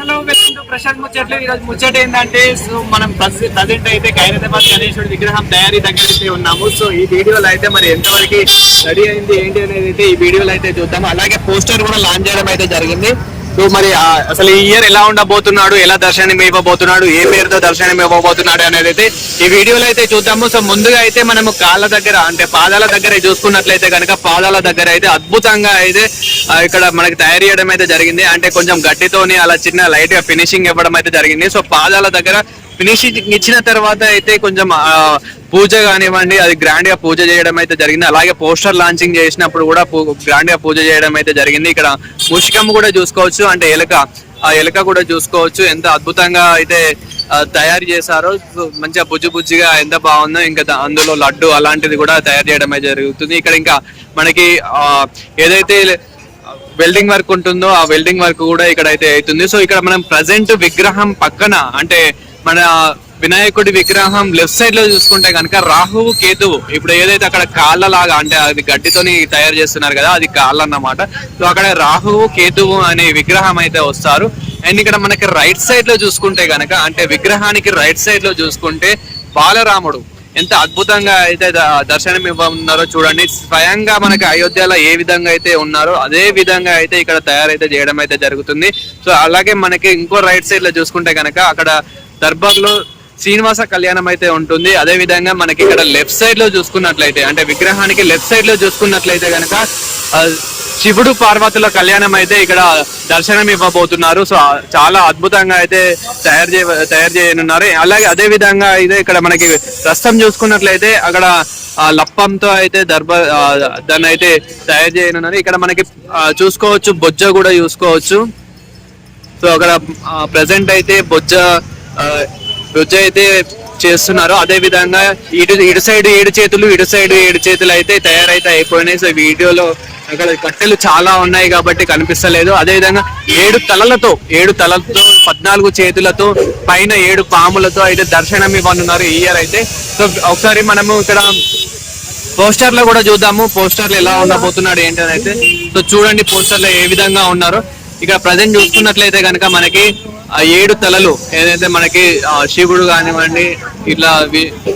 Hello welcome to Prashanth ముచ్చట్లు. ఈరోజు ముచ్చట ఏంటంటే సో మనం ప్రజెంట్ అయితే ఖైరతాబాద్ గణేశుడి విగ్రహం తయారీ దగ్గర అయితే ఉన్నాము. సో ఈ వీడియోలో అయితే మరి ఎంతవరకు రెడీ అయింది ఏంటి అనేది అయితే ఈ వీడియోలో అయితే చూద్దాము. అలాగే పోస్టర్ కూడా లాంచ్ చేయడం అయితే జరిగింది. సో మరి అసలు ఈ ఇయర్ ఎలా ఉండబోతున్నాడు, ఎలా దర్శనం ఇవ్వబోతున్నాడు, ఏ పేరుతో దర్శనం ఇవ్వబోతున్నాడు అనేది అయితే ఈ వీడియోలో అయితే చూద్దాము. సో ముందుగా అయితే మనము కాళ్ళ దగ్గర అంటే పాదాల దగ్గర చూసుకున్నట్లయితే కనుక పాదాల దగ్గర అయితే అద్భుతంగా అయితే ఇక్కడ మనకి తయారు చేయడం అయితే జరిగింది. అంటే కొంచెం గట్టితోని అలా చిన్న లైట్ గా ఫినిషింగ్ ఇవ్వడం అయితే జరిగింది. సో పాదాల దగ్గర ఫినిషింగ్ ఇచ్చిన తర్వాత అయితే కొంచెం పూజ కానివ్వండి అది గ్రాండ్ గా పూజ చేయడం అయితే జరిగింది. అలాగే పోస్టర్ లాంచింగ్ చేసినప్పుడు కూడా గ్రాండ్ గా పూజ చేయడం అయితే జరిగింది. ఇక్కడ ముషికం కూడా చూసుకోవచ్చు, అంటే ఆ ఎలుక కూడా చూసుకోవచ్చు ఎంత అద్భుతంగా అయితే తయారు చేశారో. మంచిగా బుజ్జిగా ఎంత బాగుందో. ఇంకా అందులో లడ్డు అలాంటిది కూడా తయారు చేయడం అయితే జరుగుతుంది. ఇక్కడ ఇంకా మనకి ఏదైతే వెల్డింగ్ వర్క్ ఉంటుందో ఆ వెల్డింగ్ వర్క్ కూడా ఇక్కడ అయితే అవుతుంది. సో ఇక్కడ మనం ప్రజెంట్ విగ్రహం పక్కన అంటే మన వినాయకుడి విగ్రహం లెఫ్ట్ సైడ్ లో చూసుకుంటే కనుక రాహువు కేతువు ఇప్పుడు ఏదైతే అక్కడ కాళ్ళలాగా అంటే అది గడ్డితోని తయారు చేస్తున్నారు కదా అది కాళ్ళు అన్నమాట. సో అక్కడ రాహువు కేతువు అనే విగ్రహం అయితే వస్తారు. అండ్ ఇక్కడ మనకి రైట్ సైడ్ లో చూసుకుంటే కనుక అంటే విగ్రహానికి రైట్ సైడ్ లో చూసుకుంటే బాలరాముడు ఎంత అద్భుతంగా అయితే దర్శనం ఇవ్వనున్నారో చూడండి. స్వయంగా మనకి అయోధ్యలో ఏ విధంగా అయితే ఉన్నారో అదే విధంగా అయితే ఇక్కడ తయారైతే చేయడం అయితే జరుగుతుంది. సో అలాగే మనకి ఇంకో రైట్ సైడ్ లో చూసుకుంటే కనుక అక్కడ దర్బార్ లో శ్రీనివాస కళ్యాణం అయితే ఉంటుంది. అదే విధంగా మనకి ఇక్కడ లెఫ్ట్ సైడ్ లో చూసుకున్నట్లయితే అంటే విగ్రహానికి లెఫ్ట్ సైడ్ లో చూసుకున్నట్లయితే కనుక శివుడు పార్వతుల కళ్యాణం అయితే ఇక్కడ దర్శనం ఇవ్వబోతున్నారు. సో చాలా అద్భుతంగా అయితే తయారు చేయనున్నారు. అలాగే అదే విధంగా అయితే ఇక్కడ మనకి ప్రస్తుతం చూసుకున్నట్లయితే అక్కడ లప్పంతో అయితే దాన్ని అయితే తయారు చేయనున్నారు. ఇక్కడ మనకి చూసుకోవచ్చు బొజ్జ కూడా చూసుకోవచ్చు. సో అక్కడ ప్రజెంట్ అయితే బొజ్జ అయితే చేస్తున్నారు. అదే విధంగా ఇటు సైడ్ 7 చేతులు ఇటు సైడ్ 7 చేతులు అయితే తయారైతే అయిపోయినాయి. సో వీడియోలో అక్కడ కట్టెలు చాలా ఉన్నాయి కాబట్టి కనిపిస్తలేదు. అదే విధంగా 7 తలలతో 14 చేతులతో పైన 7 పాములతో అయితే దర్శనం ఇవ్వనున్నారు ఈ ఇయర్ అయితే. సో ఒకసారి మనము ఇక్కడ పోస్టర్ లో కూడా చూద్దాము పోస్టర్లు ఎలా ఉండబోతున్నాడు ఏంటని అయితే. సో చూడండి పోస్టర్లో ఏ విధంగా ఉన్నారో. ఇక్కడ ప్రజెంట్ చూసుకున్నట్లయితే కనుక మనకి 7 తలలు ఏదైతే మనకి శివుడు కానివ్వండి ఇట్లా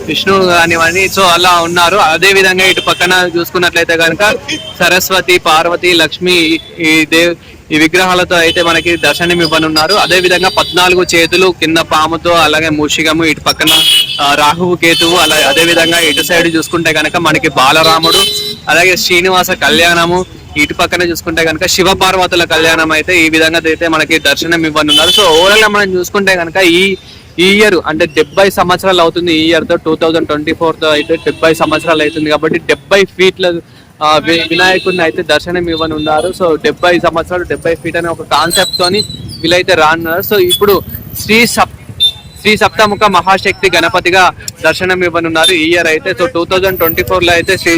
విష్ణువు కానివ్వండి సో అలా ఉన్నారు. అదే విధంగా ఇటు పక్కన చూసుకున్నట్లయితే కనుక సరస్వతి పార్వతి లక్ష్మి ఈ విగ్రహాలతో అయితే మనకి దర్శనం ఇవ్వనున్నారు. అదే విధంగా 14 చేతులు కింద పాముతో అలాగే మూషికము ఇటు పక్కన రాహువు కేతువు అలా అదే విధంగా ఇటు సైడ్ చూసుకుంటే కనుక మనకి బాలరాముడు అలాగే శ్రీనివాస కళ్యాణము ఇటు పక్కన చూసుకుంటే కనుక శివ పార్వతుల కళ్యాణం అయితే ఈ విధంగా అయితే మనకి దర్శనం ఇవ్వనున్నారు. సో ఓవరాల్ గా మనం చూసుకుంటే కనుక ఈ ఇయర్ అంటే 70 సంవత్సరాలు అవుతుంది. ఈ ఇయర్ తో 2024 తో అయితే 70 సంవత్సరాలు అవుతుంది కాబట్టి 70 ఫీట్ల వినాయకుడిని అయితే దర్శనం ఇవ్వనున్నారు. సో 70 సంవత్సరాలు 70 ఫీట్ అనే ఒక కాన్సెప్ట్ తోని వీళ్ళైతే రానున్నారు. సో ఇప్పుడు శ్రీ సప్తముఖ మహాశక్తి గణపతిగా దర్శనం ఇవ్వనున్నారు ఈ ఇయర్ అయితే. సో 2024 లో అయితే శ్రీ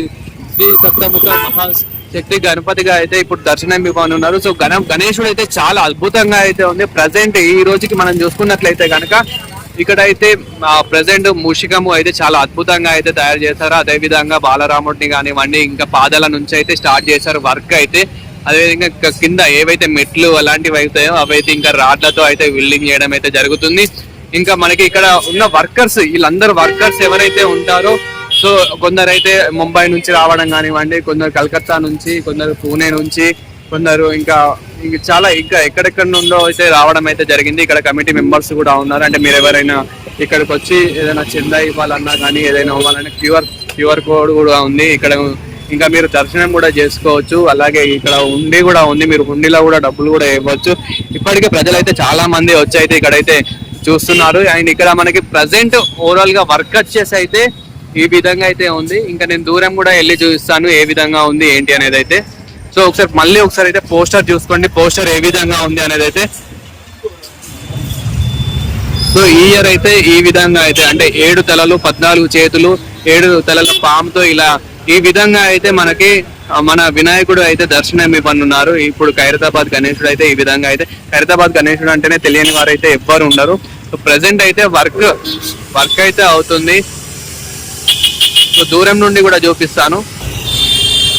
సప్తముఖ మహాశక్తి గణపతిగా అయితే ఇప్పుడు దర్శనం ఇవ్వనున్నారు. సో గణేశుడు అయితే చాలా అద్భుతంగా అయితే ఉంది. ప్రజెంట్ ఈ రోజుకి మనం చూసుకున్నట్లయితే కనుక ఇక్కడైతే ప్రజెంట్ మూషికము అయితే చాలా అద్భుతంగా అయితే తయారు చేశారు. అదే విధంగా బాలరాముడిని కానివ్వండి ఇంకా పాదాల నుంచి అయితే స్టార్ట్ చేశారు వర్క్ అయితే. అదేవిధంగా కింద ఏవైతే మెట్లు అలాంటివి అవుతాయో అవైతే ఇంకా రాడ్లతో అయితే బిల్డింగ్ చేయడం అయితే జరుగుతుంది. ఇంకా మనకి ఇక్కడ ఉన్న వర్కర్స్ వీళ్ళందరూ వర్కర్స్ ఎవరైతే ఉంటారో సో కొందరైతే ముంబై నుంచి రావడం కానివ్వండి, కొందరు కలకత్తా నుంచి, కొందరు పూణే నుంచి, కొందరు ఇంకా చాలా ఇంకా ఎక్కడెక్కడ నుండో అయితే రావడం అయితే జరిగింది. ఇక్కడ కమిటీ మెంబర్స్ కూడా ఉన్నారు. అంటే మీరు ఎవరైనా ఇక్కడికి వచ్చి ఏదైనా చందా ఇవ్వాలన్నా కానీ ఏదైనా ఇవ్వాలన్నా క్యూఆర్ కోడ్ కూడా ఉంది ఇక్కడ. ఇంకా మీరు దర్శనం కూడా చేసుకోవచ్చు. అలాగే ఇక్కడ హుండీ కూడా ఉంది, మీరు హుండీలో కూడా డబ్బులు కూడా ఇవ్వచ్చు. ఇప్పటికే ప్రజలైతే చాలా మంది వచ్చి అయితే ఇక్కడైతే చూస్తున్నారు. అండ్ ఇక్కడ మనకి ప్రజెంట్ ఓవరాల్ గా వర్క్ వచ్చేసి అయితే ఈ విధంగా అయితే ఉంది. ఇంకా నేను దూరం కూడా వెళ్ళి చూపిస్తాను ఏ విధంగా ఉంది ఏంటి అనేది అయితే. సో మళ్ళీ ఒకసారి అయితే పోస్టర్ చూసుకోండి పోస్టర్ ఏ విధంగా ఉంది అనేది అయితే. సో ఈ ఇయర్ అయితే ఈ విధంగా అయితే అంటే 7 తలలు 14 చేతులు 7 తలల పాముతో ఇలా ఈ విధంగా అయితే మనకి మన వినాయకుడు అయితే దర్శనం ఇవ్వనున్నారు. ఇప్పుడు ఖైరతాబాద్ గణేశుడు అయితే ఈ విధంగా అయితే ఖైరతాబాద్ గణేశుడు అంటేనే తెలియని వారు అయితే ఎవ్వరు ఉండరు. సో ప్రజెంట్ అయితే వర్క్ అయితే అవుతుంది. సో దూరం నుండి కూడా చూపిస్తాను.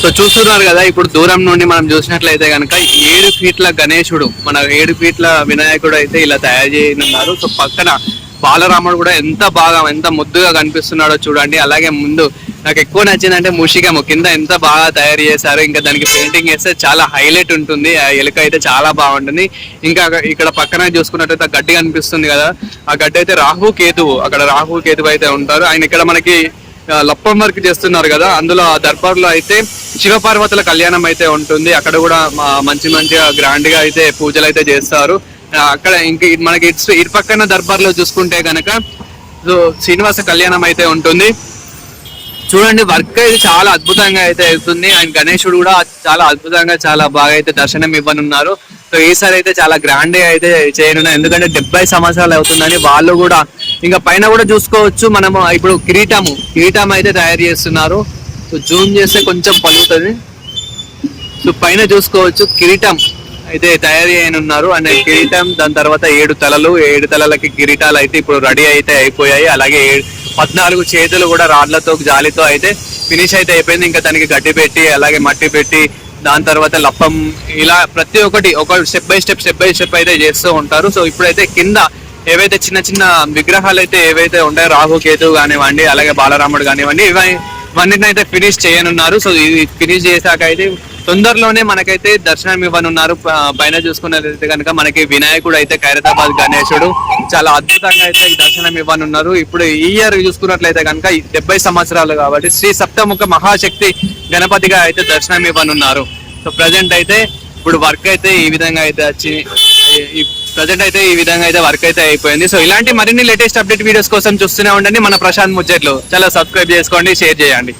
సో చూస్తున్నారు కదా, ఇప్పుడు దూరం నుండి మనం చూసినట్లయితే కనుక 7 ఫీట్ల గణేశుడు, మన 7 ఫీట్ల వినాయకుడు అయితే ఇలా తయారు చేయనున్నారు. సో పక్కన బాలరాముడు కూడా ఎంత ముద్దుగా కనిపిస్తున్నాడో చూడండి. అలాగే ముందు నాకు ఎక్కువ నచ్చిందంటే మూషికము కింద ఎంత బాగా తయారు చేశారు. ఇంకా దానికి పెయింటింగ్ చేస్తే చాలా హైలైట్ ఉంటుంది. ఆ ఎలుక అయితే చాలా బాగుంటుంది. ఇంకా ఇక్కడ పక్కన చూసుకున్నట్టయితే గడ్డి కనిపిస్తుంది కదా, ఆ గడ్డి అయితే రాహు కేతువు, అక్కడ రాహు కేతువు అయితే ఉంటారు. ఆయన ఇక్కడ మనకి లప్పం వర్క్ చేస్తున్నారు కదా, అందులో ఆ దర్బార్లో అయితే శివపార్వతుల కళ్యాణం అయితే ఉంటుంది. అక్కడ కూడా మంచిగా గ్రాండ్ గా అయితే పూజలు అయితే చేస్తారు. అక్కడ ఇంక మనకి ఇటు పక్కన దర్బార్లో చూసుకుంటే కనుక శ్రీనివాస కళ్యాణం అయితే ఉంటుంది. చూడండి, వర్క్ అయితే చాలా అద్భుతంగా అయితే అవుతుంది. ఆయన గణేశుడు కూడా చాలా అద్భుతంగా చాలా బాగా అయితే దర్శనం ఇవ్వనున్నారు. సో ఈసారి అయితే చాలా గ్రాండ్ గా అయితే చేయనున్నారు, ఎందుకంటే 70 సంవత్సరాలు అవుతుందని వాళ్ళు కూడా. ఇంకా పైన కూడా చూసుకోవచ్చు మనము, ఇప్పుడు కిరీటం అయితే తయారు చేస్తున్నారు. సో జూమ్ చేస్తే కొంచెం పలుకుతుంది. సో పైన చూసుకోవచ్చు కిరీటం అయితే తయారు చేయనున్నారు. అండ్ కిరీటం, దాని తర్వాత 7 తలలు, 7 తలలకి కిరీటాలు అయితే ఇప్పుడు రెడీ అయితే అయిపోయాయి. అలాగే 14 చేతులు కూడా రాడ్లతో జాలితో అయితే ఫినిష్ అయితే అయిపోయింది. ఇంకా దానికి గడ్డి పెట్టి అలాగే మట్టి పెట్టి దాని తర్వాత లప్పం, ఇలా ప్రతి ఒక్కటి ఒక స్టెప్ బై స్టెప్ అయితే చేస్తూ ఉంటారు. సో ఇప్పుడైతే కింద ఏవైతే చిన్న విగ్రహాలు అయితే ఏవైతే ఉంటాయో, రాహు కేతు కానివ్వండి అలాగే బాలరాముడు కానివ్వండి, ఇవన్నిటిని అయితే ఫినిష్ చేయనున్నారు. సో ఇది ఫినిష్ చేశాక అయితే తొందరలోనే మనకైతే దర్శనం ఇవ్వనున్నారు. పైన చూసుకున్నట్లయితే కనుక మనకి వినాయకుడు అయితే ఖైరతాబాద్ గణేశుడు చాలా అద్భుతంగా అయితే దర్శనం ఇవ్వనున్నారు. ఇప్పుడు ఈ ఇయర్ చూసుకున్నట్లయితే కనుక 70 సంవత్సరాలు కాబట్టి శ్రీ సప్తముఖ మహాశక్తి గణపతిగా అయితే దర్శనం ఇవ్వనున్నారు. సో ప్రజెంట్ అయితే ఇప్పుడు వర్క్ అయితే ఈ విధంగా అయితే వర్క్ అయితే అయిపోయింది. సో ఇలాంటి మరిన్ని లేటెస్ట్ అప్డేట్ వీడియోస్ కోసం చూస్తూనే ఉండండి మన ప్రశాంత్ ముచ్చట్లు. చాలా సబ్స్క్రైబ్ చేసుకోండి, షేర్ చేయండి.